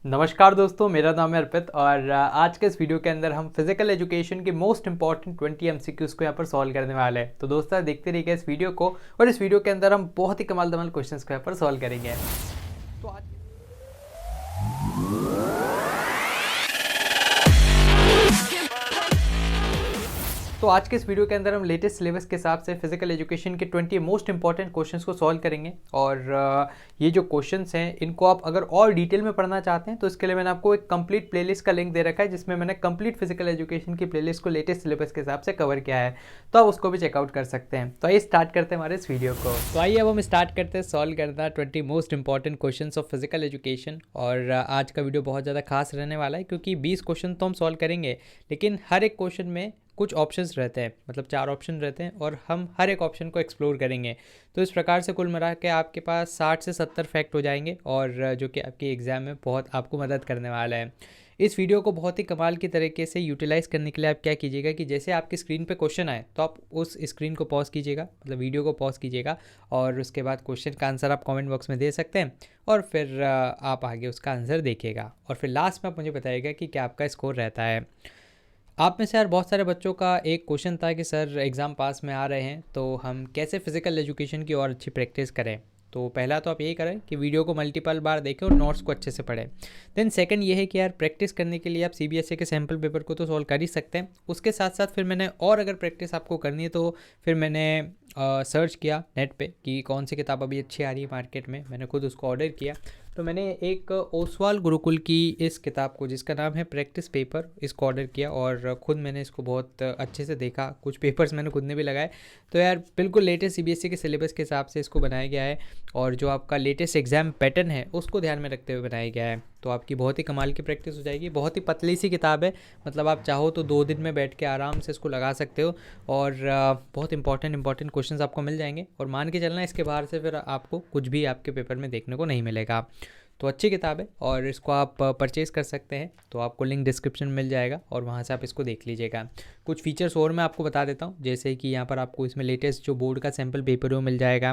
नमस्कार दोस्तों, मेरा नाम है अर्पित और आज के इस वीडियो के अंदर हम फिजिकल एजुकेशन के मोस्ट इंपॉर्टेंट 20 एमसीक्यूज को यहाँ पर सॉल्व करने वाले हैं। तो दोस्तों देखते रहिएगा इस वीडियो को और इस वीडियो के अंदर हम बहुत ही कमाल दमाल क्वेश्चंस को यहाँ पर सॉल्व करेंगे। तो आज तो आज के इस वीडियो के अंदर हम लेटेस्ट सिलेबस के हिसाब से फिजिकल एजुकेशन के 20 मोस्ट इंपॉर्टेंट क्वेश्चंस को सॉल्व करेंगे। और ये जो क्वेश्चंस हैं इनको आप अगर और डिटेल में पढ़ना चाहते हैं तो इसके लिए मैंने आपको एक कंप्लीट प्लेलिस्ट का लिंक दे रखा है, जिसमें मैंने कंप्लीट फिजिकल एजुकेशन की प्लेलिस्ट को लेटेस्ट सिलेबस के हिसाब से कवर किया है, तो आप उसको भी चेकआउट कर सकते हैं। तो आइए स्टार्ट करते हैं हमारे इस वीडियो को। तो आइए अब हम स्टार्ट करते हैं सॉल्व करना 20 most important question of physical education. और आज का वीडियो बहुत ज़्यादा खास रहने वाला है क्योंकि 20 क्वेश्चन तो हम सॉल्व करेंगे, लेकिन हर एक क्वेश्चन में कुछ ऑप्शंस रहते हैं, मतलब 4 ऑप्शन रहते हैं और हम हर एक ऑप्शन को एक्सप्लोर करेंगे। तो इस प्रकार से कुल मिला के आपके पास 60 से 70 फैक्ट हो जाएंगे और जो कि आपके एग्ज़ाम में बहुत आपको मदद करने वाला है। इस वीडियो को बहुत ही कमाल की तरीके से यूटिलाइज़ करने के लिए आप क्या कीजिएगा कि जैसे आपकी स्क्रीन पे क्वेश्चन आए तो आप उस स्क्रीन को पॉज कीजिएगा, मतलब वीडियो को पॉज कीजिएगा और उसके बाद क्वेश्चन का आंसर आप कमेंट बॉक्स में दे सकते हैं और फिर आप आगे उसका आंसर देखिएगा और फिर लास्ट में आप मुझे बताइएगा कि क्या आपका स्कोर रहता है। आप में से यार बहुत सारे बच्चों का एक क्वेश्चन था कि सर एग्ज़ाम पास में आ रहे हैं तो हम कैसे फ़िज़िकल एजुकेशन की और अच्छी प्रैक्टिस करें। तो पहला तो आप यही करें कि वीडियो को मल्टीपल बार देखें और नोट्स को अच्छे से पढ़ें। देन सेकंड ये है कि यार प्रैक्टिस करने के लिए आप सीबीएसई के सैम्पल पेपर को तो सॉल्व कर ही सकते हैं, उसके साथ साथ फिर मैंने और अगर प्रैक्टिस आपको करनी है तो फिर मैंने सर्च किया नेट पे कि कौन सी किताब अभी अच्छी आ रही है मार्केट में। मैंने खुद उसको ऑर्डर किया, तो मैंने एक ओसवाल गुरुकुल की इस किताब को जिसका नाम है प्रैक्टिस पेपर, इसको ऑर्डर किया और ख़ुद मैंने इसको बहुत अच्छे से देखा, कुछ पेपर्स मैंने खुद ने भी लगाए। तो यार बिल्कुल लेटेस्ट सीबीएसई के सिलेबस के हिसाब से इसको बनाया गया है और जो आपका लेटेस्ट एग्ज़ाम पैटर्न है उसको ध्यान में रखते हुए बनाया गया है। तो आपकी बहुत ही कमाल की प्रैक्टिस हो जाएगी। बहुत ही पतली सी किताब है, मतलब आप चाहो तो 2 दिन में बैठ के आराम से इसको लगा सकते हो और बहुत इंपॉर्टेंट क्वेश्चंस आपको मिल जाएंगे और मान के चलना इसके बाहर से फिर आपको कुछ भी आपके पेपर में देखने को नहीं मिलेगा। तो अच्छी किताब है और इसको आप परचेज़ कर सकते हैं, तो आपको लिंक डिस्क्रिप्शन में मिल जाएगा और वहाँ से आप इसको देख लीजिएगा। कुछ फीचर्स और मैं आपको बता देता हूँ, जैसे कि यहाँ पर आपको इसमें लेटेस्ट जो बोर्ड का सैम्पल पेपर वो मिल जाएगा।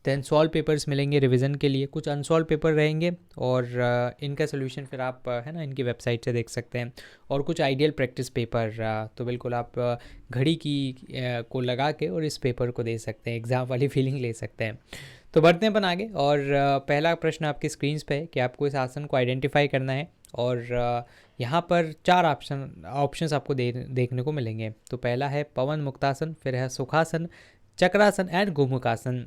दैन सॉल्व पेपर्स मिलेंगे रिवीजन के लिए, कुछ अनसॉल्व पेपर रहेंगे और इनका सोल्यूशन फिर आप है ना इनकी वेबसाइट से देख सकते हैं और कुछ आइडियल प्रैक्टिस पेपर। तो बिल्कुल आप घड़ी की को लगा के और इस पेपर को दे सकते हैं, एग्ज़ाम वाली फीलिंग ले सकते हैं। तो बढ़ते हैं अपन आगे और पहला प्रश्न आपकी स्क्रीन पे है कि आपको इस आसन को आइडेंटिफाई करना है और यहाँ पर 4 ऑप्शंस आपको देखने को मिलेंगे। तो पहला है पवन मुक्तासन, फिर है सुखासन, चक्रासन एंड गोमुखासन।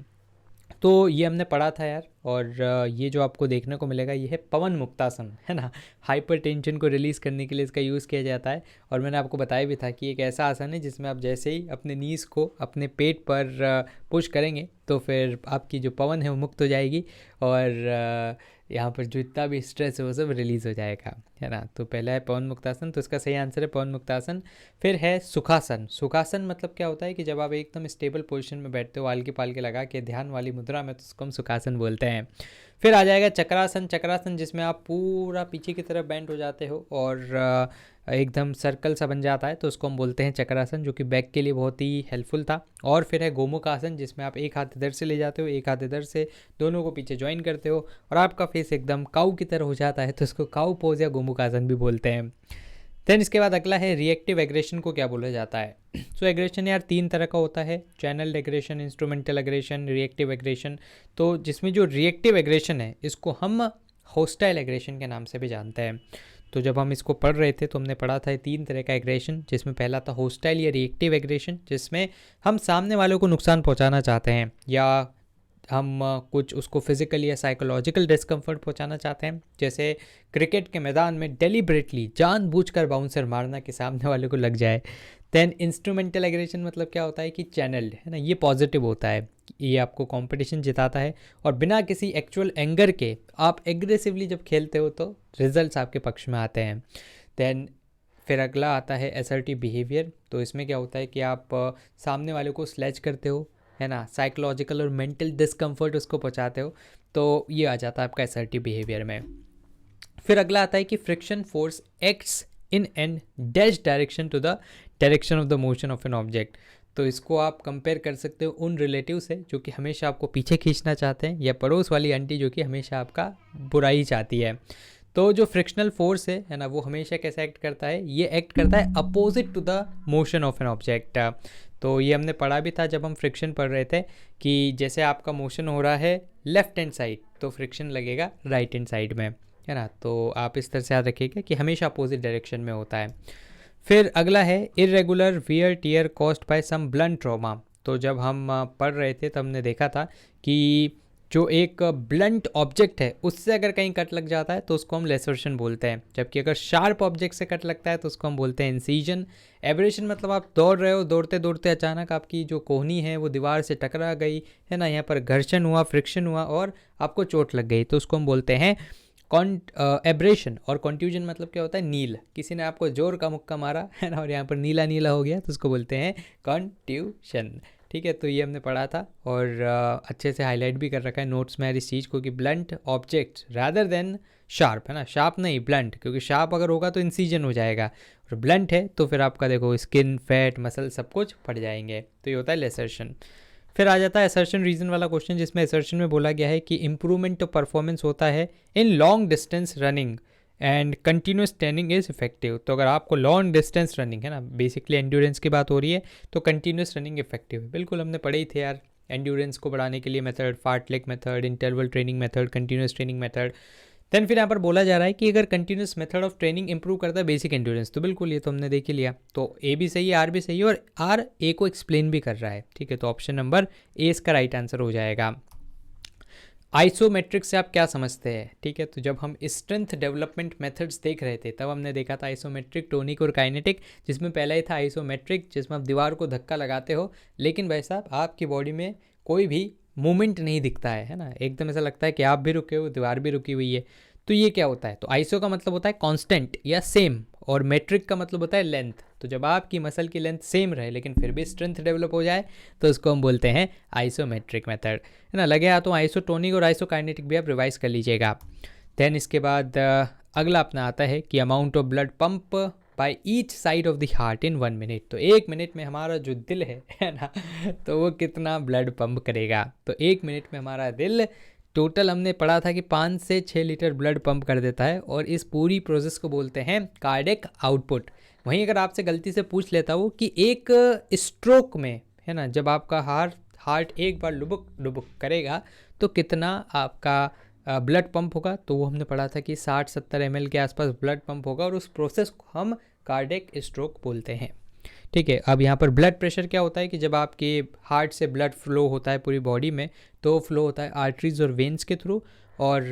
तो ये हमने पढ़ा था यार और ये जो आपको देखने को मिलेगा ये है पवन मुक्तासन, है ना। हाइपर टेंशन को रिलीज़ करने के लिए इसका यूज़ किया जाता है और मैंने आपको बताया भी था कि एक ऐसा आसन है जिसमें आप जैसे ही अपने नीज़ को अपने पेट पर पुश करेंगे तो फिर आपकी जो पवन है वो मुक्त हो जाएगी और यहाँ पर जो इतना भी स्ट्रेस है वो सब रिलीज़ हो जाएगा, है ना। तो पहला है पवन मुक्तासन, तो इसका सही आंसर है पवन मुक्तासन। फिर है सुखासन। सुखासन मतलब क्या होता है कि जब आप एकदम स्टेबल पोजीशन में बैठते हो आलके पालके लगा के ध्यान वाली मुद्रा में, तो उसको हम सुखासन बोलते हैं। फिर आ जाएगा चक्रासन। चक्रासन जिसमें आप पूरा पीछे की तरफ बेंड हो जाते हो और एकदम सर्कल सा बन जाता है, तो उसको हम बोलते हैं चक्रासन, जो कि बैक के लिए बहुत ही हेल्पफुल था। और फिर है गोमुख आसन जिसमें आप एक हाथ इधर से ले जाते हो, एक हाथ इधर से, दोनों को पीछे ज्वाइन करते हो और आपका फेस एकदम काऊ की तरह हो जाता है, तो उसको काऊ पोज या गोमुख आसन भी बोलते हैं। देन इसके बाद अगला है रिएक्टिव एग्रेशन को क्या बोला जाता है। सो एग्रेशन यार 3 तरह का होता है, channel aggression, instrumental aggression, reactive aggression. तो जिसमें जो रिएक्टिव एग्रेशन है इसको हम होस्टाइल एग्रेशन के नाम से भी जानते हैं। तो जब हम इसको पढ़ रहे थे तो हमने पढ़ा था 3 तरह का एग्रेशन, जिसमें पहला था होस्टाइल या रिएक्टिव एग्रेशन, जिसमें हम सामने वालों को नुकसान पहुंचाना चाहते हैं या हम कुछ उसको फिजिकल या साइकोलॉजिकल डिस्कम्फर्ट पहुंचाना चाहते हैं। जैसे क्रिकेट के मैदान में डेलिबरेटली जानबूझकर बाउंसर मारना कि सामने वाले को लग जाए। देन इंस्ट्रूमेंटल एग्रेशन मतलब क्या होता है कि चैनल्ड, है ना, ये पॉजिटिव होता है, ये आपको कंपटीशन जिताता है और बिना किसी एक्चुअल एंगर के आप एग्रेसिवली जब खेलते हो तो रिजल्ट्स आपके पक्ष में आते हैं। देन फिर अगला आता है असर्टिव बिहेवियर। तो इसमें क्या होता है कि आप सामने वाले को स्लेज करते हो, है ना, साइकोलॉजिकल और मेंटल डिस्कम्फर्ट उसको पहुंचाते हो, तो ये आ जाता है आपका असर्टिव बिहेवियर में। फिर अगला आता है कि friction force acts in an dash direction to the direction of the motion of an object. तो इसको आप कंपेयर कर सकते हो उन रिलेटिव से जो कि हमेशा आपको पीछे खींचना चाहते हैं या पड़ोस वाली आंटी जो कि हमेशा आपका बुराई चाहती है। तो जो फ्रिक्शनल फोर्स है ना, वो हमेशा कैसे एक्ट करता है, ये एक्ट करता है opposite to the motion of an object. तो ये हमने पढ़ा भी था जब हम फ्रिक्शन पढ़ रहे थे कि जैसे आपका मोशन हो रहा है लेफ्ट हैंड साइड तो फ्रिक्शन लगेगा राइट हैंड साइड में, है ना। तो आप इस तरह से याद रखिएगा कि हमेशा अपोजिट डायरेक्शन में होता है। फिर अगला है irregular wear tear caused by some blunt trauma. तो जब हम पढ़ रहे थे तब हमने देखा था कि जो एक ब्लंट ऑब्जेक्ट है उससे अगर कहीं कट लग जाता है तो उसको हम लेसरेशन बोलते हैं, जबकि अगर शार्प ऑब्जेक्ट से कट लगता है तो उसको हम बोलते हैं इंसीजन। एब्रेशन मतलब आप दौड़ रहे हो, दौड़ते दौड़ते अचानक आपकी जो कोहनी है वो दीवार से टकरा गई, है ना, यहाँ पर घर्षण हुआ, फ्रिक्शन हुआ और आपको चोट लग गई, तो उसको हम बोलते हैं एब्रेशन। और कॉन्ट्यूजन मतलब क्या होता है, नील, किसी ने आपको जोर का मुक्का मारा, है ना, और यहाँ पर नीला नीला हो गया तो उसको बोलते हैं कॉन्ट्यूशन। ठीक है, तो ये हमने पढ़ा था और अच्छे से हाईलाइट भी कर रखा है नोट्स में इस चीज़ को कि blunt objects rather than sharp, है ना, शार्प नहीं ब्लंट, क्योंकि शार्प अगर होगा तो इंसीजन हो जाएगा और ब्लंट है तो फिर आपका देखो स्किन, फैट, मसल सब कुछ फट जाएंगे, तो ये होता है लेसर्शन। फिर आ जाता है असर्शन रीजन वाला क्वेश्चन, जिसमें असर्शन में बोला गया है कि इंप्रूवमेंट ऑफ परफॉर्मेंस होता है in long distance running and continuous training is effective. तो अगर आपको लॉन्ग डिस्टेंस रनिंग, है ना, बेसिकली एंड्योरेंस की बात हो रही है, तो कंटिन्यूस रनिंग इफेक्टिव है। बिल्कुल हमने पढ़े ही थे यार, एंड्योरेंस को बढ़ाने के लिए method, fartlek method, interval training method, continuous training method. Then फिर यहाँ पर बोला जा रहा है कि अगर continuous method of training improve करता है बेसिक एंड्योरेंस, तो बिल्कुल ये तो हमने देख ही लिया, तो ए भी सही है, आर भी सही है, और आर ए को एक्सप्लेन भी कर रहा है। ठीक है, तो ऑप्शन नंबर ए इसका राइट आंसर हो जाएगा। आइसोमेट्रिक से आप क्या समझते हैं? ठीक है, तो जब हम स्ट्रेंथ डेवलपमेंट मेथड्स देख रहे थे तब हमने देखा था आइसोमेट्रिक, टोनिक और काइनेटिक, जिसमें पहला ही था आइसोमेट्रिक, जिसमें आप दीवार को धक्का लगाते हो लेकिन भाई साहब आपकी बॉडी में कोई भी मूवमेंट नहीं दिखता है ना, एकदम ऐसा लगता है कि आप भी रुके हो, दीवार भी रुकी हुई है। तो ये क्या होता है? तो आइसो का मतलब होता है कांस्टेंट या सेम, और मेट्रिक का मतलब होता है लेंथ। तो जब आपकी मसल की लेंथ सेम रहे लेकिन फिर भी स्ट्रेंथ डेवलप हो जाए तो उसको हम बोलते हैं आइसोमेट्रिक मेथड, है ना। लगे हाथों आइसोटोनिक और आइसोकाइनेटिक भी आप रिवाइज कर लीजिएगा। देन इसके बाद अगला अपना आता है कि amount of blood pump by each side of the heart in 1 minute. तो 1 मिनट में हमारा जो दिल है ना, तो वो कितना ब्लड पंप करेगा? तो 1 मिनट में हमारा दिल टोटल हमने पढ़ा था कि 5 से 6 लीटर ब्लड पंप कर देता है, और इस पूरी प्रोसेस को बोलते हैं कार्डियक आउटपुट। वहीं अगर आपसे गलती से पूछ लेता हूँ कि एक स्ट्रोक में, है ना, जब आपका हार्ट एक बार लुबुक लुबुक करेगा तो कितना आपका ब्लड पंप होगा, तो वो हमने पढ़ा था कि 60-70 ml के आसपास ब्लड पंप होगा, और उस प्रोसेस को हम कार्डियक स्ट्रोक बोलते हैं। ठीक है, अब यहाँ पर ब्लड प्रेशर क्या होता है कि जब आपके हार्ट से ब्लड फ्लो होता है पूरी बॉडी में, तो फ्लो होता है आर्टरीज और वेन्स के थ्रू, और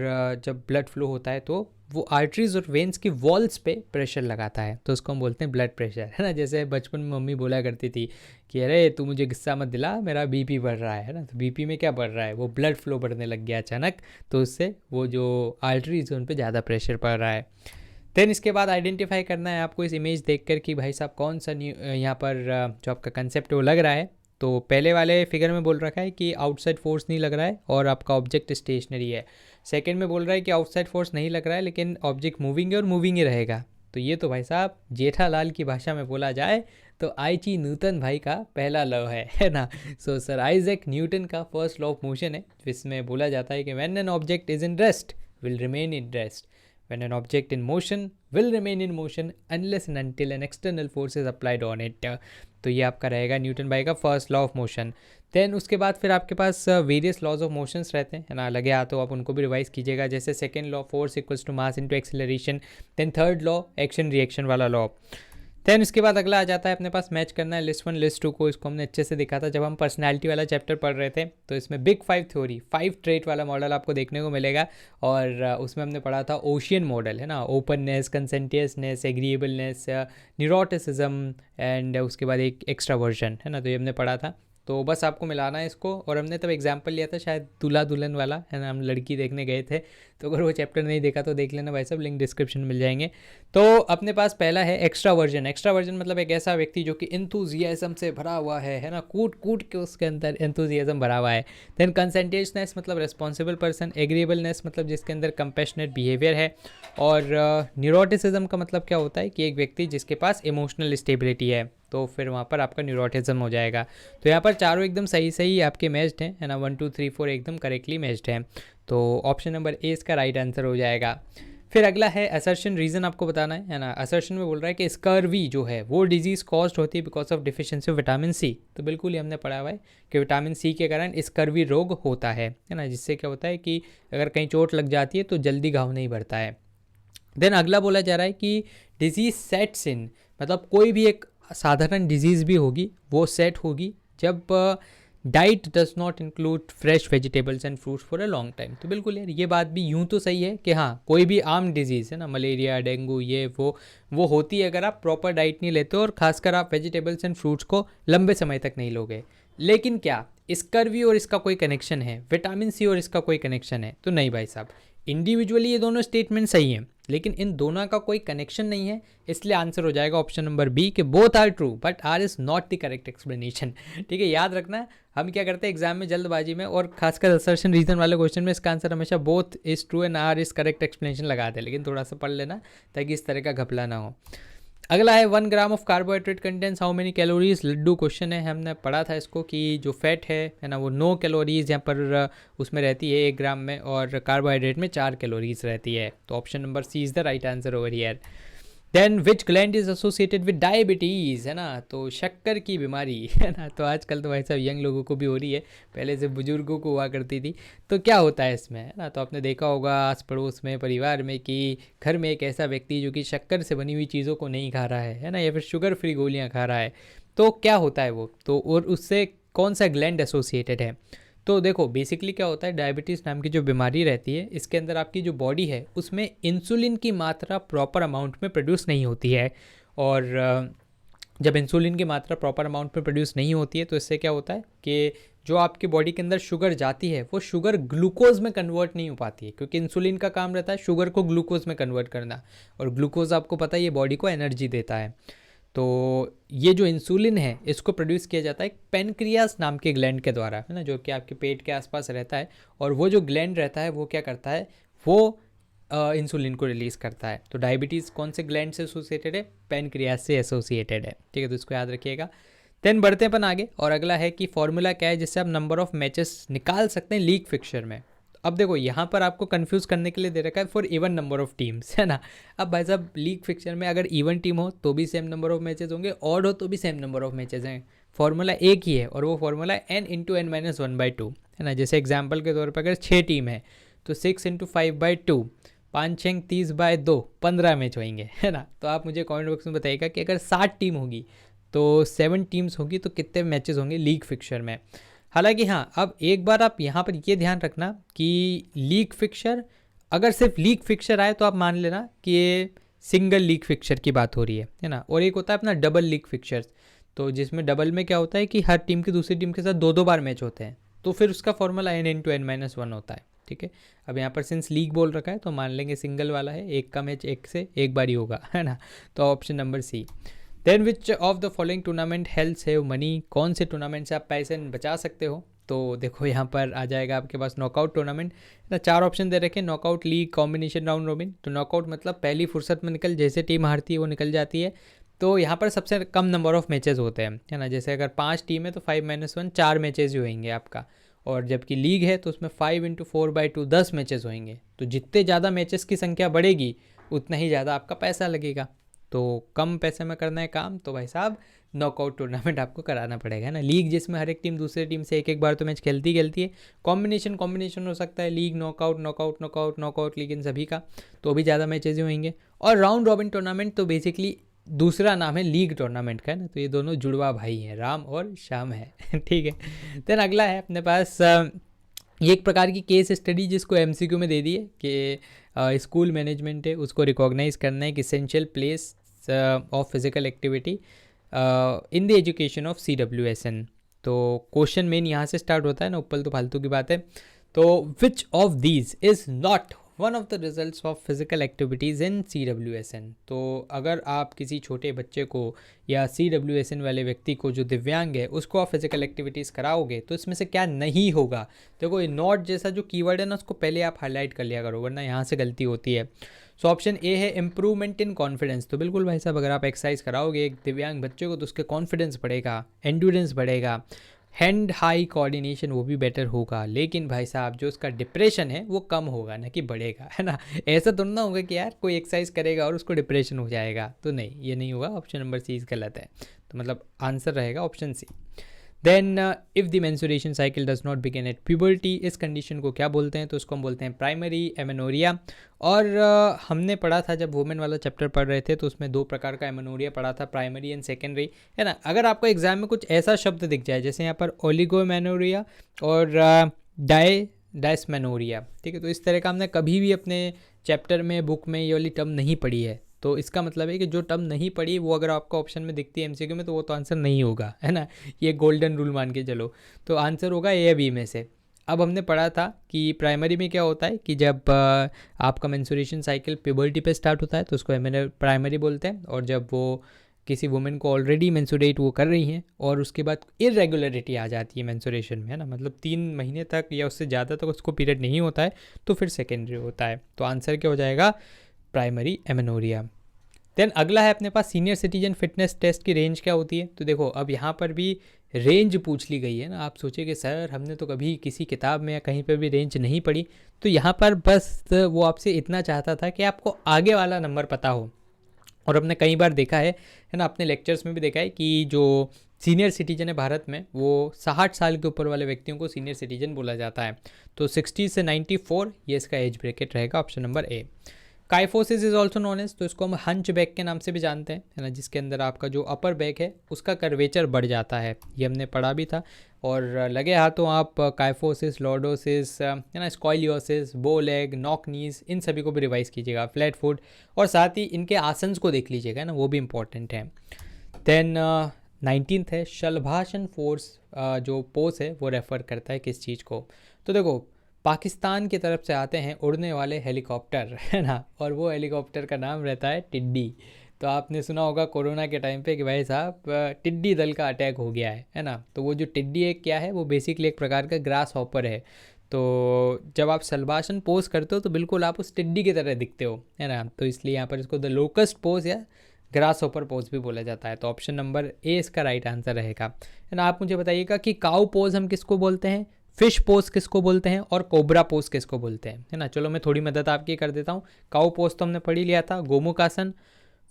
जब ब्लड फ्लो होता है तो वो आर्टरीज और वेन्स की वॉल्स पे प्रेशर लगाता है, तो उसको हम बोलते हैं ब्लड प्रेशर, है ना। जैसे बचपन में मम्मी बोला करती थी कि अरे तू मुझे गुस्सा मत दिला, मेरा बीपी बढ़ रहा है ना, तो बीपी में क्या बढ़ रहा है, वो ब्लड फ्लो बढ़ने लग गया अचानक, तो उससे वो जो आर्टरीज उन पर ज़्यादा प्रेशर पड़ रहा है। देन इसके बाद आइडेंटिफाई करना है आपको इस इमेज देखकर कि भाई साहब कौन सा यहाँ पर जो आपका कंसेप्ट है वो लग रहा है। तो पहले वाले फिगर में बोल रखा है कि आउटसाइड फोर्स नहीं लग रहा है और आपका ऑब्जेक्ट स्टेशनरी है। सेकंड में बोल रहा है कि आउटसाइड फोर्स नहीं लग रहा है लेकिन ऑब्जेक्ट मूविंग है और मूविंग ही रहेगा। तो ये तो भाई साहब जेठालाल की भाषा में बोला जाए तो आईची न्यूटन भाई का पहला लॉ है ना। सो सर आइजैक न्यूटन का फर्स्ट लॉ ऑफ मोशन है, जिसमें बोला जाता है कि when an object is in rest will remain in rest, when an object in motion will remain in motion unless and until an external force is applied on it। तो ये आपका रहेगा न्यूटन भाई का first law of motion. Then उसके बाद फिर आपके पास वेरियस लॉज ऑफ मोशंस रहते हैं, है ना, लगे हाथ तो आप उनको भी रिवाइज कीजिएगा। जैसे second law force equals to mass into acceleration, then third law action reaction वाला लॉ। देन इसके बाद अगला आ जाता है अपने पास मैच करना है लिस्ट 1 लिस्ट 2 को। इसको हमने अच्छे से देखा था जब हम पर्सनैलिटी वाला चैप्टर पढ़ रहे थे। तो इसमें बिग 5 थ्योरी 5 ट्रेट वाला मॉडल आपको देखने को मिलेगा, और उसमें हमने पढ़ा था ओशियन मॉडल, है ना, ओपननेस, कंसेंटियसनेस, एग्रीएबलनेस, न्यूरोटिसिज्म एंड उसके बाद एक एक्स्ट्रावर्जन, है ना। तो ये हमने पढ़ा था, तो बस आपको मिलाना है इसको। और हमने तब एग्जाम्पल लिया था शायद दूल्हा दुल्हन वाला, है ना, हम लड़की देखने गए थे। तो अगर वो चैप्टर नहीं देखा तो देख लेना भाई साहब, लिंक डिस्क्रिप्शन में मिल जाएंगे। तो अपने पास पहला है एक्स्ट्रावर्जन। एक्स्ट्रावर्जन मतलब एक ऐसा व्यक्ति जो कि एंथुजियाज्म से भरा हुआ है ना, कूट कूट के उसके अंदर एंथुजियाज्म भरा हुआ है। देन कंसेंट्रेशनेस मतलब रेस्पॉन्सिबल पर्सन। एग्रीएबलनेस मतलब जिसके अंदर कंपैशनेट बिहेवियर है। और न्यूरोटिसिज्म का मतलब क्या होता है कि एक व्यक्ति जिसके पास इमोशनल स्टेबिलिटी है, तो फिर वहाँ पर आपका न्यूरोटिज्म हो जाएगा। तो यहाँ पर चारों एकदम सही सही आपके मैच्ड हैं, है ना, 1 2 3 4 एकदम करेक्टली मैच्ड हैं। तो ऑप्शन नंबर ए इसका राइट आंसर हो जाएगा। फिर अगला है असर्शन, रीज़न आपको बताना है ना। असर्शन में बोल रहा है कि स्कर्वी जो है वो डिजीज़ कॉज्ड होती है because of deficiency of vitamin C. तो बिल्कुल ही हमने पढ़ा हुआ है कि विटामिन सी के कारण स्कर्वी रोग होता है ना, जिससे क्या होता है कि अगर कहीं चोट लग जाती है तो जल्दी घाव नहीं भरता है। देन अगला बोला जा रहा है कि डिजीज़ सेट्स इन, मतलब कोई भी एक साधारण डिजीज़ भी होगी वो सेट होगी जब diet does not include fresh vegetables and fruits for a long time. तो बिल्कुल यार ये बात भी यूँ तो सही है कि हाँ कोई भी आम डिजीज़ है ना, मलेरिया, डेंगू, ये वो होती है अगर आप प्रॉपर डाइट नहीं लेते और खासकर आप वेजिटेबल्स एंड फ्रूट्स को लंबे समय तक नहीं लोगे। लेकिन क्या स्कर्वी और इसका कोई कनेक्शन है, विटामिन सी और इसका कोई कनेक्शन है? तो नहीं भाई साहब, इंडिविजुअली ये दोनों स्टेटमेंट सही हैं लेकिन इन दोनों का कोई कनेक्शन नहीं है, इसलिए आंसर हो जाएगा ऑप्शन नंबर बी कि both are true but R is not the correct explanation. ठीक है, याद रखना हम क्या करते हैं एग्जाम में जल्दबाजी में और खासकर असर्शन रीजन वाले क्वेश्चन में इसका आंसर हमेशा both is true and R is correct explanation लगाते हैं, लेकिन थोड़ा सा पढ़ लेना ताकि इस तरह का घपला ना हो। अगला है 1 gram of carbohydrate contents how many calories, laddoo question है, हमने पढ़ा था इसको कि जो फैट है ना वो 9 कैलोरीज यहाँ पर उसमें रहती है 1 ग्राम में, और कार्बोहाइड्रेट में 4 कैलोरीज रहती है। तो option number C is the right answer over here. Then which gland is associated with diabetes, है ना, तो शक्कर की बीमारी है ना। तो आजकल तो भाई साहब यंग लोगों को भी हो रही है, पहले से बुजुर्गों को हुआ करती थी। तो क्या होता है इसमें, है ना, तो आपने देखा होगा आस पड़ोस में, परिवार में कि घर में एक ऐसा व्यक्ति जो कि शक्कर से बनी हुई चीज़ों को नहीं खा रहा है ना, या फिर शुगर फ्री गोलियाँ खा रहा है। तो क्या होता है वो, तो और उससे कौन सा ग्लैंड एसोसिएटेड है? तो देखो बेसिकली क्या होता है, डायबिटीज़ नाम की जो बीमारी रहती है इसके अंदर आपकी जो बॉडी है उसमें इंसुलिन की मात्रा प्रॉपर अमाउंट में प्रोड्यूस नहीं होती है, और जब इंसुलिन की मात्रा प्रॉपर अमाउंट में प्रोड्यूस नहीं होती है तो इससे क्या होता है कि जो आपकी बॉडी के अंदर शुगर जाती है वो शुगर ग्लूकोज में कन्वर्ट नहीं हो पाती है, क्योंकि इंसुलिन का काम रहता है शुगर को ग्लूकोज में कन्वर्ट करना, और ग्लूकोज आपको पता है ये बॉडी को एनर्जी देता है। तो ये जो इंसुलिन है इसको प्रोड्यूस किया जाता है पेनक्रियास नाम के ग्लैंड के द्वारा, है ना, जो कि आपके पेट के आसपास रहता है, और वो जो ग्लैंड रहता है वो क्या करता है, वो इंसुलिन को रिलीज़ करता है। तो डायबिटीज़ कौन से ग्लैंड से एसोसिएटेड है? पेनक्रियास से एसोसिएटेड है। ठीक है, तो इसको याद रखिएगा। देन बढ़ते हैं अपन आगे, और अगला है कि फॉर्मूला क्या है जिससे आप नंबर ऑफ मैचेस निकाल सकते हैं लीग फिक्चर में। अब देखो यहाँ पर आपको कंफ्यूज करने के लिए दे रखा है for even number of teams, है ना। अब भाई साहब लीग फिक्चर में अगर इवन टीम हो तो भी सेम नंबर ऑफ मैचेस होंगे, ऑड हो तो भी सेम नंबर ऑफ मैचेस हैं। फॉर्मूला एक ही है और वो formula n into n minus 1/2, है ना। जैसे एग्जाम्पल के तौर पर अगर 6 टीम है तो 6 इंटू 5/2, 5 6 30/2, 15 मैच होंगे, है ना। तो आप मुझे कमेंट बॉक्स में बताइएगा कि अगर 7 टीम होगी तो 7 टीम्स होगी तो कितने मैचेस होंगे लीग फिक्चर में। हालांकि हाँ, अब एक बार आप यहाँ पर ये ध्यान रखना कि लीग फिक्चर, अगर सिर्फ लीग फिक्चर आए तो आप मान लेना कि ये सिंगल लीग फिक्चर की बात हो रही है ना। और एक होता है अपना डबल लीग फिक्चर्स, तो जिसमें डबल में क्या होता है कि हर टीम की दूसरी टीम के साथ 2-2 बार मैच होते हैं, तो फिर उसका formula n into n minus 1 होता है। ठीक है, अब यहाँ पर सिंस लीग बोल रखा है तो मान लेंगे सिंगल वाला है, एक का मैच एक से एक बार ही होगा, है ना। तो option number C. Then which of the following tournament help save money, कौन से टूर्नामेंट से आप पैसे बचा सकते हो? तो देखो यहाँ पर आ जाएगा आपके पास नॉकआउट टूर्नामेंट ना। 4 ऑप्शन दे रखे, knockout, league, combination, round robin. तो नॉकआउट मतलब पहली फुर्सत में निकल, जैसे टीम हारती है वो निकल जाती है। तो यहाँ पर सबसे कम नंबर ऑफ मैचेस होते हैं, है ना। जैसे अगर 5 टीम है तो 5-1 4 मैचेस ही होंगे आपका, और जबकि लीग है तो उसमें 5 इंटू 4/2 10 मैचेस होंगे। तो जितने ज़्यादा मैचेस की संख्या बढ़ेगी उतना ही ज़्यादा आपका पैसा लगेगा। तो कम पैसे में करना है काम तो भाई साहब नॉकआउट टूर्नामेंट आपको कराना पड़ेगा ना। लीग जिसमें हर एक टीम दूसरे टीम से एक एक बार तो मैच खेलती है। कॉम्बिनेशन हो सकता है, league, knockout, knockout, knockout, knockout, लेकिन सभी का तो भी ज़्यादा मैचेज ही होंगे। और राउंड रॉबिन टूर्नामेंट तो बेसिकली दूसरा नाम है लीग टूर्नामेंट का, है ना। तो ये दोनों जुड़वा भाई हैं, राम और श्याम है। ठीक है, देन अगला है अपने पास ये एक प्रकार की केस स्टडी जिसको एमसीक्यू में दे दी है कि स्कूल मैनेजमेंट है उसको रिकॉग्नाइज करना है कि essential place of physical activity in the education of CWSN। तो क्वेश्चन मेन यहाँ से स्टार्ट होता है ना, ऊपर तो फालतू की बात है। तो which of these is not one of the results of physical activities in CWSN। तो अगर आप किसी छोटे बच्चे को या CWSN वाले व्यक्ति को जो दिव्यांग है उसको आप फिजिकल एक्टिविटीज़ कराओगे तो इसमें से क्या नहीं होगा? देखो ये नॉट जैसा जो कीवर्ड है ना उसको पहले आप हाईलाइट कर लिया करो, वरना यहाँ से गलती होती है। सो ऑप्शन ए है इम्प्रूवमेंट इन कॉन्फिडेंस। तो बिल्कुल भाई साहब, अगर आप एक्सरसाइज कराओगे एक दिव्यांग बच्चे को तो उसके कॉन्फिडेंस बढ़ेगा, एंड्योरेंस बढ़ेगा, हैंड हाई कोऑर्डिनेशन वो भी बेटर होगा, लेकिन भाई साहब जो उसका डिप्रेशन है वो कम होगा ना कि बढ़ेगा, है ना। ऐसा तो ना होगा कि यार कोई एक्सरसाइज करेगा और उसको डिप्रेशन हो जाएगा, तो नहीं, ये नहीं होगा। ऑप्शन नंबर सी गलत है, तो मतलब आंसर रहेगा option C. Then if the menstruation cycle does not begin at puberty, इस कंडीशन को क्या बोलते हैं, तो उसको हम बोलते हैं प्राइमरी एमेनोरिया। और हमने पढ़ा था जब वुमेन वाला चैप्टर पढ़ रहे थे, तो उसमें 2 प्रकार का एमेनोरिया पढ़ा था, प्राइमरी एंड सेकेंडरी, है ना। अगर आपको एग्जाम में कुछ ऐसा शब्द दिख जाए जैसे यहाँ पर ओलिगोमेनोरिया और डायस्मेनोरिया, ठीक है, तो इस तरह का हमने कभी भी अपने चैप्टर में, बुक में ये वाली टर्म नहीं पढ़ी है, तो इसका मतलब है कि जो टर्म नहीं पढ़ी वो अगर आपको ऑप्शन में दिखती है एमसीक्यू में, तो वो तो आंसर नहीं होगा, है ना। ये गोल्डन रूल मान के चलो, तो आंसर होगा ए या बी में से। अब हमने पढ़ा था कि प्राइमरी में क्या होता है कि जब आपका मेंस्ट्रुएशन साइकिल प्यूबर्टी पे स्टार्ट होता है तो उसको प्राइमरी बोलते हैं, और जब वो किसी वुमेन को ऑलरेडी मेंस्ट्रुएट वो कर रही हैं और उसके बाद इरेगुलरिटी आ जाती है मेंस्ट्रुएशन में, है ना, मतलब 3 महीने तक या उससे ज़्यादा तक उसको पीरियड नहीं होता है, तो फिर सेकेंडरी होता है। तो आंसर क्या हो जाएगा, प्राइमरी एमेनोरिया। देन अगला है अपने पास सीनियर सिटीजन फिटनेस टेस्ट की रेंज क्या होती है। तो देखो अब यहाँ पर भी रेंज पूछ ली गई है ना। आप सोचिए कि सर हमने तो कभी किसी किताब में या कहीं पर भी रेंज नहीं पढ़ी, तो यहाँ पर बस वो आपसे इतना चाहता था कि आपको आगे वाला नंबर पता हो। और हमने कई बार देखा है ना, अपने लेक्चर्स में भी देखा है कि जो सीनियर सिटीजन है भारत में, वो 60 साल के ऊपर वाले व्यक्तियों को सीनियर सिटीजन बोला जाता है। तो 60 से 94 ये इसका एज ब्रैकेट रहेगा, option number A. Kyphosis is also known as, तो इसको हम हंच बैक के नाम से भी जानते हैं, है ना, जिसके अंदर आपका जो अपर बैक है उसका कर्वेचर बढ़ जाता है, ये हमने पढ़ा भी था। और लगे हाथों आप काइफोसिस, लॉर्डोसिस, है ना, स्कॉलियोसिस, बो लेग, नॉक नीज, इन सभी को भी रिवाइज कीजिएगा, फ्लैट फुट, और साथ ही इनके आसन्स को देख लीजिएगा ना, वो भी इंपॉर्टेंट है। देन 19th है शलभासन फोर्स, जो पोज है वो रेफर करता है किस चीज़ को। तो देखो पाकिस्तान की तरफ से आते हैं उड़ने वाले हेलीकॉप्टर, है ना, और वो हेलीकॉप्टर का नाम रहता है टिड्डी। तो आपने सुना होगा कोरोना के टाइम पे कि भाई साहब टिड्डी दल का अटैक हो गया है ना। तो वो जो टिड्डी एक क्या है, वो बेसिकली एक प्रकार का ग्रास हॉपर है। तो जब आप शलभासन पोज करते हो तो बिल्कुल आप उस टिड्डी की तरह दिखते हो, है ना, तो इसलिए यहाँ पर इसको द लोकस्ट पोज या ग्रास हॉपर पोज भी बोला जाता है। तो ऑप्शन नंबर ए इसका राइट आंसर रहेगा, है ना। आप मुझे बताइएगा कि काउ पोज हम किसको बोलते हैं, फिश पोज किसको बोलते हैं, और कोबरा पोज किसको बोलते हैं, है ना। चलो मैं थोड़ी मदद आपकी कर देता हूँ। काउ पोज तो हमने पढ़ ही लिया था, गोमुख आसन।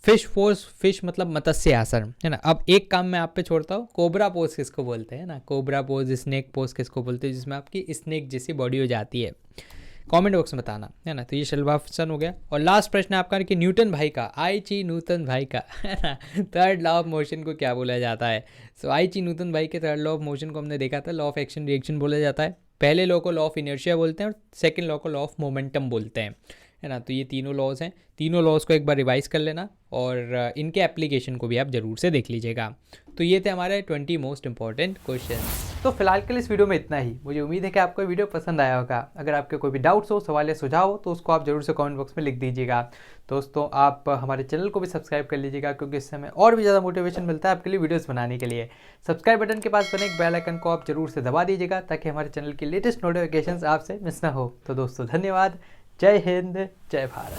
फिश पोज, फिश मतलब मत्स्य आसन, है ना। अब एक काम मैं आप पे छोड़ता हूँ, कोबरा पोज किसको बोलते हैं ना, कोबरा पोज, स्नेक पोज किसको बोलते हैं, जिसमें आपकी स्नेक जैसी बॉडी हो जाती है, कमेंट बॉक्स में बताना, है ना। तो ये शलभासन हो गया। और लास्ट प्रश्न आपका कि न्यूटन भाई का, आईची न्यूटन भाई का, है ना, थर्ड लॉ ऑफ मोशन को क्या बोला जाता है। सो आईची न्यूटन भाई के थर्ड लॉ ऑफ मोशन को हमने देखा था, लॉ ऑफ एक्शन रिएक्शन बोला जाता है। पहले लॉ को लॉ ऑफ इनर्शिया बोलते हैं और सेकंड लॉ को लॉ ऑफ मोमेंटम बोलते हैं, है ना। तो ये तीनों लॉज हैं, तीनों लॉज को एक बार रिवाइज कर लेना और इनके एप्लीकेशन को भी आप जरूर से देख लीजिएगा। तो ये थे हमारे 20 मोस्ट इंपॉर्टेंट क्वेश्चन। तो फिलहाल के लिए इस वीडियो में इतना ही। मुझे उम्मीद है कि आपको वीडियो पसंद आया होगा। अगर आपके कोई भी डाउट्स हो, सवाल या सुझाव हो, तो उसको आप जरूर से कमेंट बॉक्स में लिख दीजिएगा। दोस्तों आप हमारे चैनल को भी सब्सक्राइब कर लीजिएगा, क्योंकि इससे हमें और भी ज़्यादा मोटिवेशन मिलता है आपके लिए वीडियोस बनाने के लिए। सब्सक्राइब बटन के पास बने एक बेल आइकन को आप जरूर से दबा दीजिएगा, ताकि हमारे चैनल की लेटेस्ट नोटिफिकेशंस आपसे मिस ना हो। तो दोस्तों धन्यवाद, जय हिंद, जय भारत।